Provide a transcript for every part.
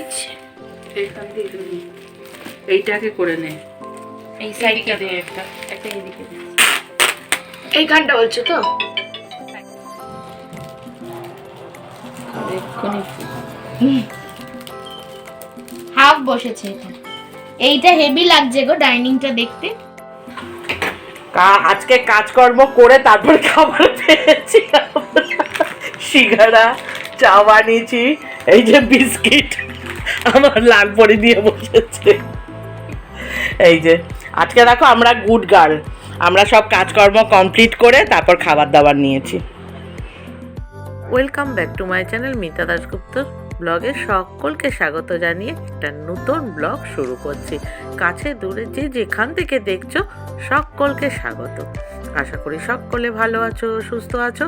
দিচ্ছি। এইখান দিয়ে দিবি, এইটাকে করে নে। এই সাইডটা দে, একটা এইদিকে দে। এইখানটা বলছো তো? এক্ষুনি হাফ বসেছে এটা। এইটা হেভি লাগছে গো ডাইনিংটা দেখতে। আজকে কাজকর্ম করে তারপর খাবার পেয়েছি। সিঙ্গারা, চা বানিয়েছি, এই যে বিস্কিট আমার লাল পরি দিয়ে বসেছে। এই যে আজকে দেখো আমরা গুড গার্ল, আমরা সব কাজকর্ম কমপ্লিট করে তারপর খাবার দাবার নিয়েছি। Welcome back to my channel Mita Dasgupta ব্লগে সকলকে স্বাগত জানিয়ে একটা নতুন ব্লগ শুরু করছি। কাছে দূরে যে যেখান থেকে দেখছো সকলকে স্বাগত। আশা করি সকলে ভালো আছো, সুস্থ আছো।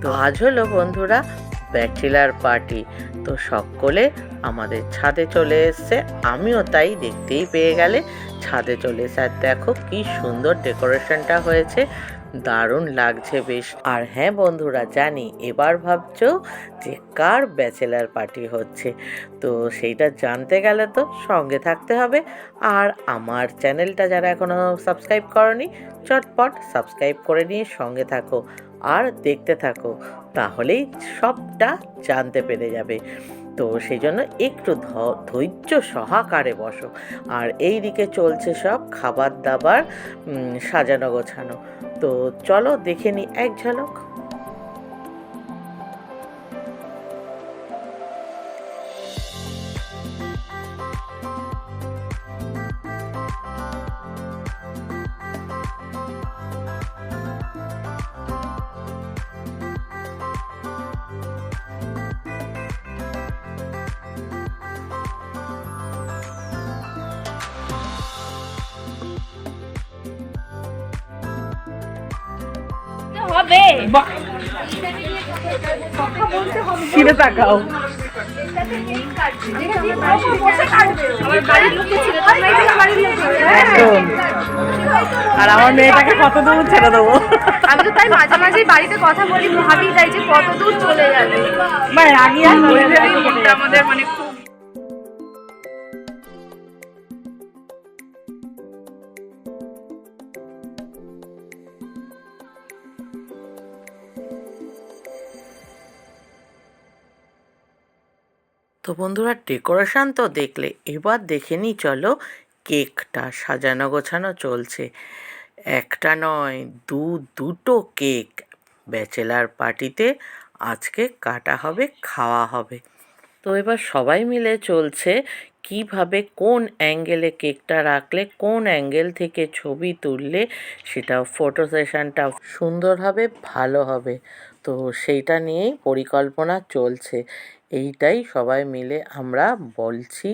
তো আজ হলো বন্ধুরা ব্যাচেলার পার্টি। তো সকলে আমাদের ছাদে চলে এসছে, আমিও তাই দেখতেই পেয়ে গেলে ছাদে চলে এসে। আর দেখো কি সুন্দর ডেকোরেশনটা হয়েছে, দারুণ লাগছে বেশ। আর হ্যাঁ বন্ধুরা, জানি এবার ভাবছো যে কার ব্যাচেলার পার্টি হচ্ছে, তো সেইটা জানতে গেলে তো সঙ্গে থাকতে হবে। আর আমার চ্যানেলটা যারা এখনো সাবস্ক্রাইব করনি, চটপট সাবস্ক্রাইব করে নিয়ে সঙ্গে থাকো আর দেখতে থাকো, তাহলেই সবটা জানতে পেরে যাবে। তো সেই জন্য একটু ধৈর্য সহকারে বসো। আর এই দিকে চলছে সব খাবার দাবার সাজানো গোছানো। তো চলো দেখে নি এক ঝলক। হবে ফিরে তাকাও। আর আমার মেয়েটাকে কত দূর ছেড়ে দেবো। আমি তো তাই মাঝে মাঝে বাড়িতে কথা বলি, ভাবি তাই যে কত দূর চলে যাবে। রাগি আমাদের মানে খুব। তো বন্ধুরা ডেকোরেশন তো দেখলে, এবার দেখে নিই চলো কেকটা সাজানো গোছানো চলছে। একটা নয়, দুটো কেক ব্যাচেলার পার্টিতে আজকে কাটা হবে, খাওয়া হবে। তো এবার সবাই মিলে চলছে কিভাবে কোন অ্যাঙ্গেলে কেকটা রাখলে, কোন অ্যাঙ্গেল থেকে ছবি তুললে সেটা ফটো সেশনটা সুন্দর হবে, ভালো হবে। তো সেইটা নিয়েই পরিকল্পনা চলছে, এইটাই সবাই মিলে আমরা বলছি।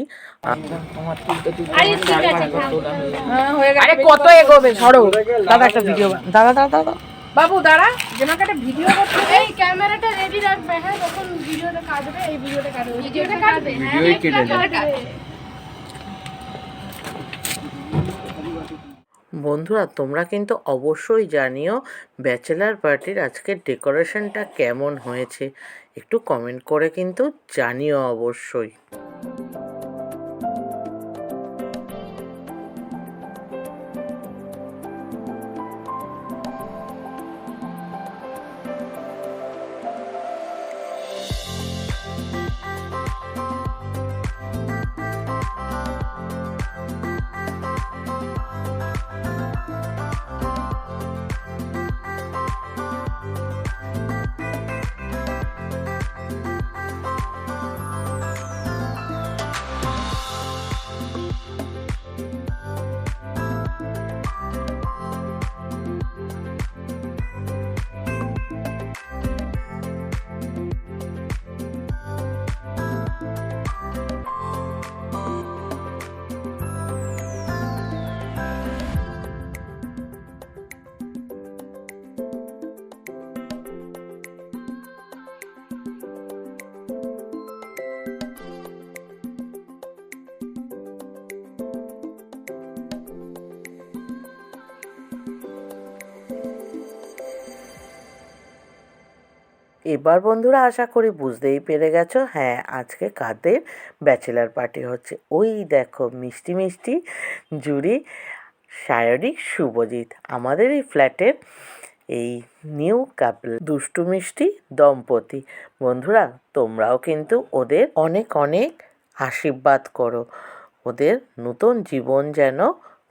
কত এগোবে, সরো দাদা, একটা ভিডিও দাদা দাদা দাদা বাবু দাঁড়া, যেনাকে একটা ভিডিও করতে। এই ক্যামেরাটা রেডি রাখবে, হ্যাঁ তখন ভিডিওটা কাটবে, এই ভিডিওটা কাটবে, ভিডিওটা কাটবে, ভিডিওই কেটে দেবে। বন্ধুরা তোমরা কিন্তু অবশ্যই জানিও ব্যাচেলার পার্টির আজকের ডেকোরেশনটা কেমন হয়েছে, একটু কমেন্ট করে কিন্তু জানিও অবশ্যই। এবার বন্ধুরা আশা করি বুঝতেই পেরে গেছো, হ্যাঁ আজকে কাদের ব্যাচেলার পার্টি হচ্ছে। ওই দেখো মিষ্টি মিষ্টি জুড়ি, সায়রী, শুভজিৎ, আমাদের এই ফ্ল্যাটের এই নিউ কাপল, দুষ্টু মিষ্টি দম্পতি। বন্ধুরা তোমরাও কিন্তু ওদের অনেক অনেক আশীর্বাদ করো, ওদের নতুন জীবন যেন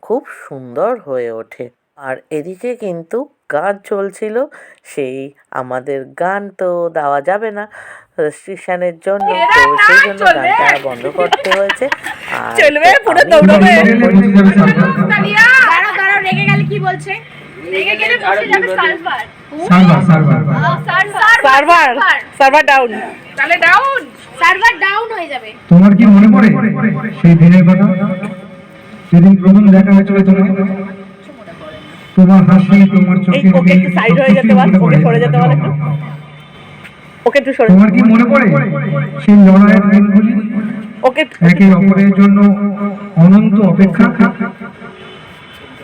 খুব সুন্দর হয়ে ওঠে। আর এদিকে কিন্তু গান চলছিল, সেই আমাদের গান তো দেওয়া যাবে না রেস্ট্রিকশনের জন্য, তো সেই জন্য গানটা বন্ধ করতে হয়েছে। আর চলবে, পুরো আমি- দৌড়বে। দাঁড়াও দাঁড়াও, রেগে গেলে কি বলছে? রেগে গেলে বসে যাবে সার্ভার। সার্ভার ডাউন, তাহলে ডাউন, সার্ভার ডাউন হয়ে যাবে। তোমার কি মনে পড়ে সেই দিনের কথা, যেদিন প্রথম দেখা হয়েছিল তোমাকে? তোমার হাসি, তোমার চোখের ওকে একটু সাইড হয়ে যেতে বল, ওকে সরে যেতে বল একটু, ওকে একটু সরে, তোমার কি মনে পড়ে সেই লড়াইয়ের দিনগুলি, ওকে একে অপরের জন্য অনন্ত অপেক্ষা?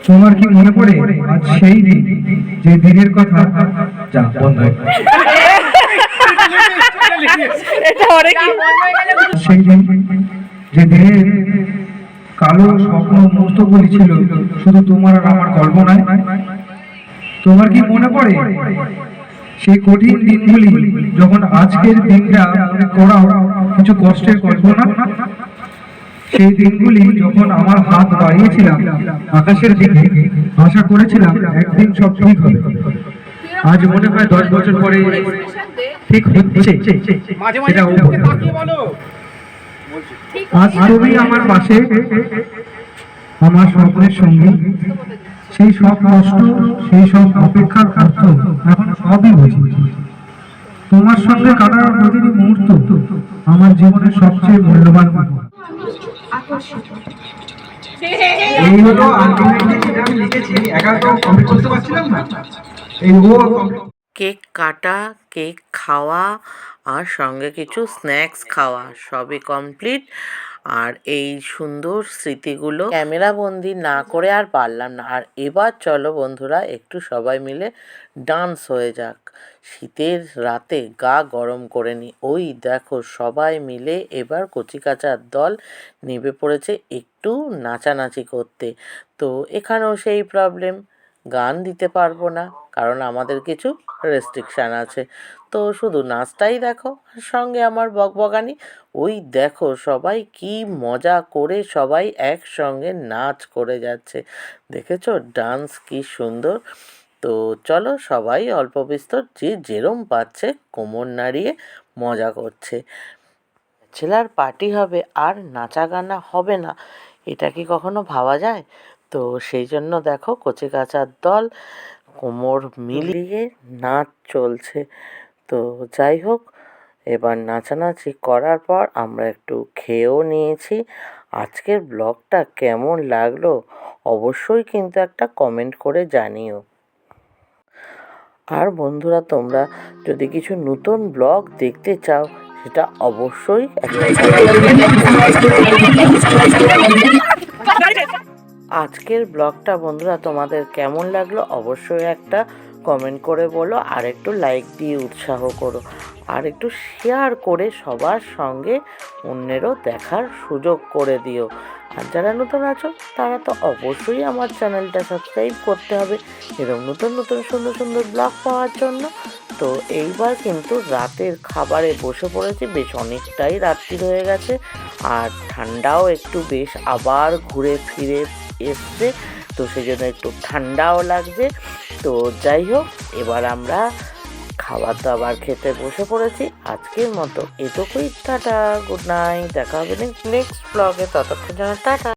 তোমার কি মনে পড়ে আজ সেই দিন, যে দিনের কথা যা বন্ধ হয়ে গেল। এটা অনেক সেই দিন যে দিনের কালো স্বপ্ন মুহূর্তগুলি ছিল শুধু তোমার আর আমার কল্পনায়? তোমার কি মনে পড়ে সেই কঠিন দিনগুলি, যখন আজকের দিনটা মনে করাও কিছু কষ্টের কল্পনা? সেই দিনগুলি যখন আমার হাত বাড়িয়েছিলাম আকাশের দিকে, আশা করেছিলাম একদিন সব ঠিক হবে। আজ মনে হয় 10 বছর পরে ঠিক হচ্ছে, সেটা ও বলতে পারে। আজ তুমি আমার পাশে, আমার স্বপ্নের সঙ্গী। সেই সব কষ্ট, সেই সব অপেক্ষার অর্থ এখন সবই বুঝি। তোমার সঙ্গে কাটানোর প্রতিটি মুহূর্ত আমার জীবনের সবচেয়ে মূল্যবান। এই হলো আলটিমেটলি যেটা আমি লিখেছি, একা তো কমপ্লিট করতে পারছিলাম না। এই ও কেক কাটা, কেক খাওয়া আর সঙ্গে কিছু স্ন্যাক্স খাওয়া সবই কমপ্লিট। আর এই সুন্দর স্মৃতিগুলো ক্যামেরা বন্দি না করে আর পারলাম না। আর এবার চলো বন্ধুরা একটু সবাই মিলে ডান্স হয়ে যাক, শীতের রাতে গা গরম করে নি। ওই দেখো সবাই মিলে এবার কচিকাচার দল নেমে পড়েছে একটু নাচানাচি করতে। তো এখানেও সেই প্রবলেম, গান দিতে পারবো না কারণ আমাদের কিছু রেস্ট্রিকশান আছে। তো শুধু নাচটাই দেখো, আর সঙ্গে আমার বকবকানি। ওই দেখো সবাই কি মজা করে সবাই একসঙ্গে নাচ করে যাচ্ছে, দেখেছো ডান্স কি সুন্দর। তো চলো সবাই অল্প বিস্তর যে যেরম পাচ্ছে কোমর নাড়িয়ে মজা করছে। ব্যাচেলার পার্টি হবে আর নাচা গানা হবে না, এটা কি কখনো ভাবা যায়? তো সেই জন্য দেখো কচিকাচার দল কোমর মিলিয়ে নাচ চলছে। তো যাই হোক, এবার নাচানাচি করার পর আমরা একটু খেয়েও নিয়েছি। আজকের ব্লগটা কেমন লাগলো অবশ্যই কিন্তু একটা কমেন্ট করে জানিও। আর বন্ধুরা তোমরা যদি কিছু নতুন ব্লগ দেখতে চাও সেটা অবশ্যই আজকের ব্লগটা বন্ধুরা তোমাদের কেমন লাগলো অবশ্যই একটা কমেন্ট করে বলো, আর একটু লাইক দিয়ে উৎসাহ করো, আর একটু শেয়ার করে সবার সঙ্গে অন্যেরও দেখার সুযোগ করে দিও। আর যারা নতুন আছো তারা তো অবশ্যই আমার চ্যানেলটা সাবস্ক্রাইব করতে হবে এরকম নতুন নতুন সুন্দর সুন্দর ব্লগ পাওয়ার জন্য। তো এইবার কিন্তু রাতের খাবারে বসে পড়েছি, বেশ অনেকটাই রাত্রি হয়ে গেছে আর ঠান্ডাও একটু বেশ আবার ঘুরে ফিরে এসছে, তো সেই জন্য একটু ঠান্ডাও লাগছে। তো যাই হোক, এবার আমরা খাবার দাবার খেতে বসে পড়েছি। আজকের মতো এটুকুই, টাটা, গুড নাইট, দেখা হবে নেক্সট ব্লগে, ততক্ষণ যেন টাটা।